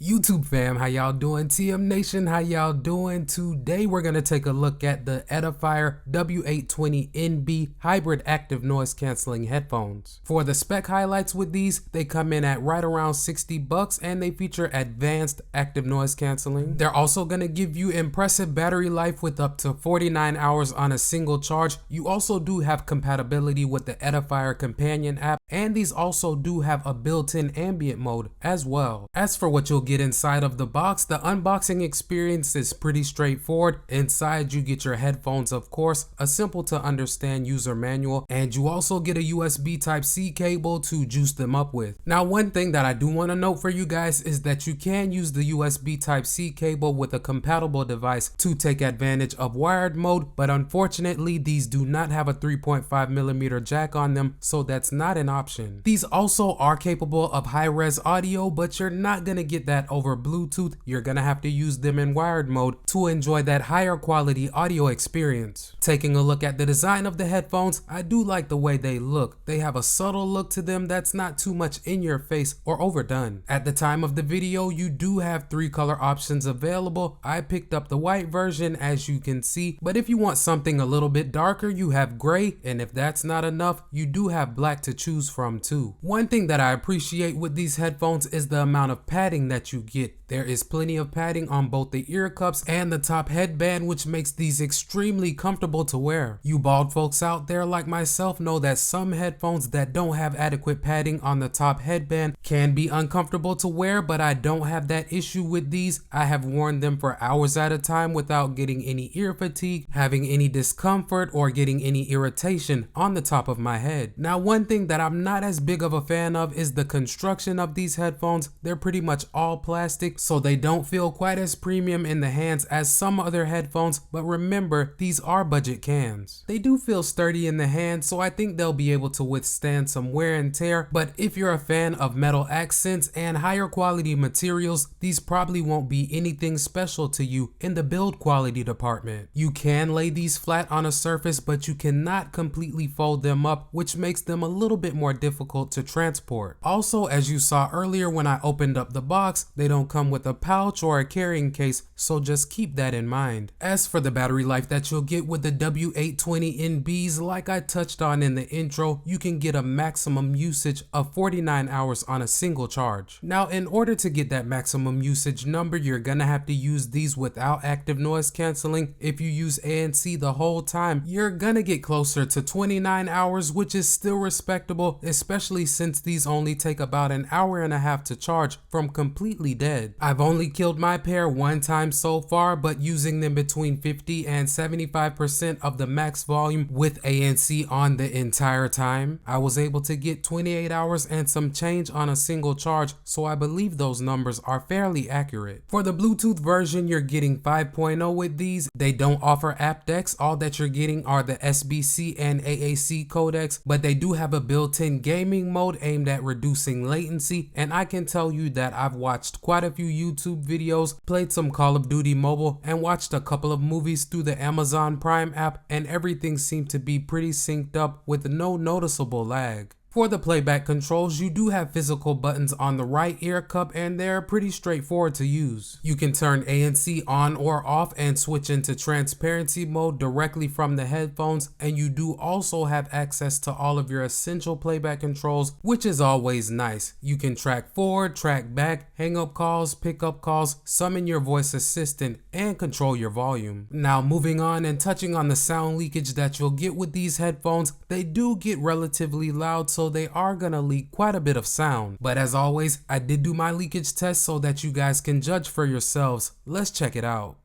YouTube fam, how y'all doing? TM Nation, how y'all doing? Today we're going to take a look at the Edifier W820NB hybrid active noise canceling headphones. For the spec highlights with these, they come in at right around $60 and they feature advanced active noise canceling. They're also going to give you impressive battery life with up to 49 hours on a single charge. You also do have compatibility with the Edifier companion app, and these also do have a built-in ambient mode as well. As for what you'll get inside of the box, the unboxing experience is pretty straightforward. Inside you get your headphones, of course, a simple to understand user manual, and you also get a USB Type-C cable to juice them up with. Now, one thing that I do want to note for you guys is that you can use the USB Type-C cable with a compatible device to take advantage of wired mode, but unfortunately these do not have a 3.5mm jack on them, so that's not an option. These also are capable of high-res audio, but you're not gonna get that over Bluetooth. You're gonna have to use them in wired mode to enjoy that higher quality audio experience. Taking a look at the design of the headphones, I do like the way they look. They have a subtle look to them that's not too much in your face or overdone. At the time of the video, you do have 3 color options available. I picked up the white version, as you can see, but if you want something a little bit darker, you have gray, and if that's not enough, you do have black to choose from too. One thing that I appreciate with these headphones is the amount of padding that you get. There is plenty of padding on both the ear cups and the top headband, which makes these extremely comfortable to wear. You bald folks out there like myself know that some headphones that don't have adequate padding on the top headband can be uncomfortable to wear, but I don't have that issue with these. I have worn them for hours at a time without getting any ear fatigue, having any discomfort, or getting any irritation on the top of my head. Now, one thing that I'm not as big of a fan of is the construction of these headphones. They're pretty much all plastic, so they don't feel quite as premium in the hands as some other headphones, but remember, these are budget cans. They do feel sturdy in the hand, so I think they'll be able to withstand some wear and tear, but if you're a fan of metal accents and higher quality materials, these probably won't be anything special to you in the build quality department. You can lay these flat on a surface, but you cannot completely fold them up, which makes them a little bit more difficult to transport. Also, as you saw earlier when I opened up the box, they don't come with a pouch or a carrying case, so just keep that in mind. As for the battery life that you'll get with the W820NBs, like I touched on in the intro, you can get a maximum usage of 49 hours on a single charge. Now, in order to get that maximum usage number, you're gonna have to use these without active noise canceling. If you use ANC the whole time, you're gonna get closer to 29 hours, which is still respectable, especially since these only take about an hour and a half to charge from completely dead. I've only killed my pair one time so far, but using them between 50 and 75% of the max volume with ANC on the entire time, I was able to get 28 hours and some change on a single charge, so I believe those numbers are fairly accurate. For the Bluetooth version, you're getting 5.0 with these. They don't offer aptX. All that you're getting are the SBC and AAC codecs, but they do have a built-in gaming mode aimed at reducing latency, and I can tell you that I've watched quite a few YouTube videos, played some Call of Duty Mobile, and watched a couple of movies through the Amazon Prime app, and everything seemed to be pretty synced up with no noticeable lag. For the playback controls, you do have physical buttons on the right ear cup, and they're pretty straightforward to use. You can turn ANC on or off and switch into transparency mode directly from the headphones, and you do also have access to all of your essential playback controls, which is always nice. You can track forward, track back, hang up calls, pick up calls, summon your voice assistant, and control your volume. Now, moving on and touching on the sound leakage that you'll get with these headphones, they do get relatively loud, so they are gonna leak quite a bit of sound. But as always, I did do my leakage test so that you guys can judge for yourselves. Let's check it out.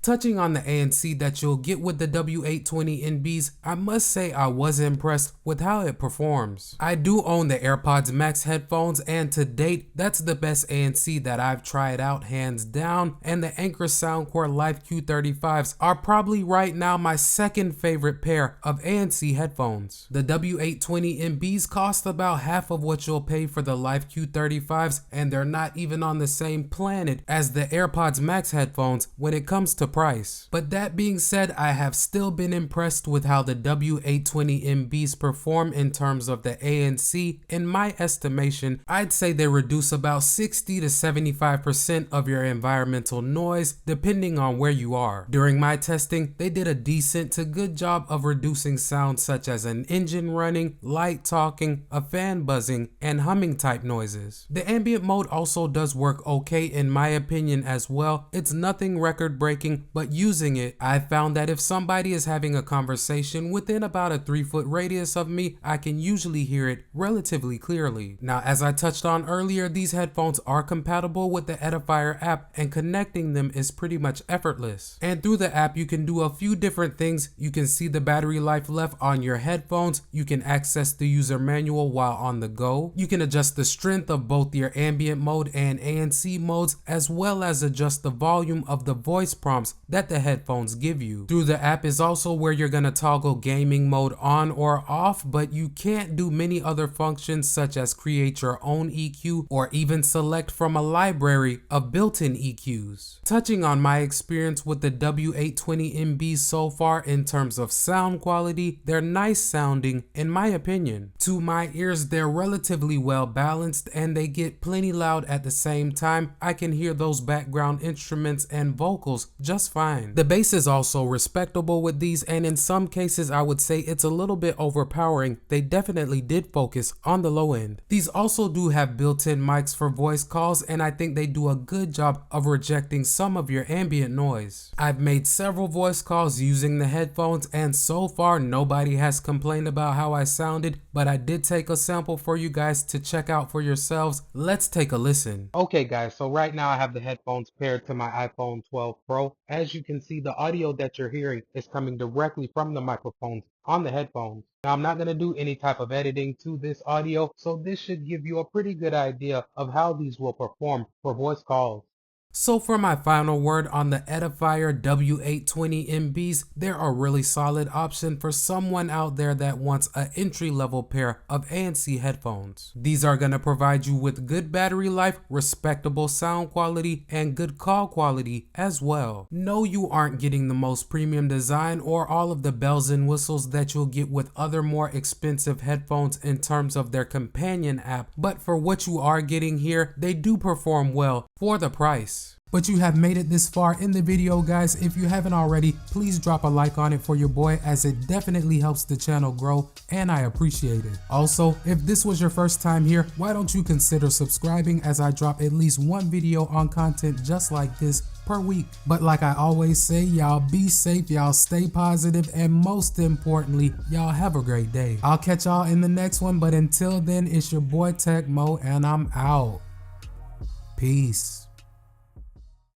Touching on the ANC that you'll get with the W820NBs, I must say I was impressed with how it performs. I do own the AirPods Max headphones, and to date, that's the best ANC that I've tried out hands down, and the Anker Soundcore Live Q35s are probably right now my second favorite pair of ANC headphones. The W820NBs cost about half of what you'll pay for the Live Q35s, and they're not even on the same planet as the AirPods Max headphones when it comes to price. But that being said, I have still been impressed with how the W820NBs perform in terms of the ANC. In my estimation, I'd say they reduce about 60 to 75% of your environmental noise depending on where you are. During my testing, they did a decent to good job of reducing sounds such as an engine running, light talking, a fan buzzing, and humming type noises. The ambient mode also does work okay in my opinion as well. It's nothing record breaking, but using it, I found that if somebody is having a conversation within about a 3-foot radius of me, I can usually hear it relatively clearly. Now, as I touched on earlier, these headphones are compatible with the Edifier app, and connecting them is pretty much effortless. And through the app, you can do a few different things. You can see the battery life left on your headphones. You can access the user manual while on the go. You can adjust the strength of both your ambient mode and ANC modes, as well as adjust the volume of the voice prompts that the headphones give you. Through the app is also where you're gonna toggle gaming mode on or off, but you can't do many other functions such as create your own EQ or even select from a library of built-in EQs. Touching on my experience with the W820NB so far in terms of sound quality, they're nice sounding in my opinion. To my ears, they're relatively well balanced and they get plenty loud at the same time. I can hear those background instruments and vocals just fine. The bass is also respectable with these, and in some cases I would say it's a little bit overpowering. They definitely did focus on the low end. These also do have built-in mics for voice calls, and I think they do a good job of rejecting some of your ambient noise. I've made several voice calls using the headphones, and so far nobody has complained about how I sounded, but I did take a sample for you guys to check out for yourselves. Let's take a listen. Okay guys, so right now I have the headphones paired to my iPhone 12 Pro. As you can see, the audio that you're hearing is coming directly from the microphones on the headphones. Now I'm not going to do any type of editing to this audio, so this should give you a pretty good idea of how these will perform for voice calls. So for my final word on the Edifier W820NBs, they're a really solid option for someone out there that wants an entry-level pair of ANC headphones. These are going to provide you with good battery life, respectable sound quality, and good call quality as well. No, you aren't getting the most premium design or all of the bells and whistles that you'll get with other more expensive headphones in terms of their companion app, but for what you are getting here, they do perform well for the price. But you have made it this far in the video, guys. If you haven't already, please drop a like on it for your boy, as it definitely helps the channel grow and I appreciate it. Also, if this was your first time here, why don't you consider subscribing, as I drop at least one video on content just like this per week. But like I always say, y'all be safe, y'all stay positive, and most importantly, y'all have a great day. I'll catch y'all in the next one, but until then, it's your boy Tech Mo and I'm out. Peace.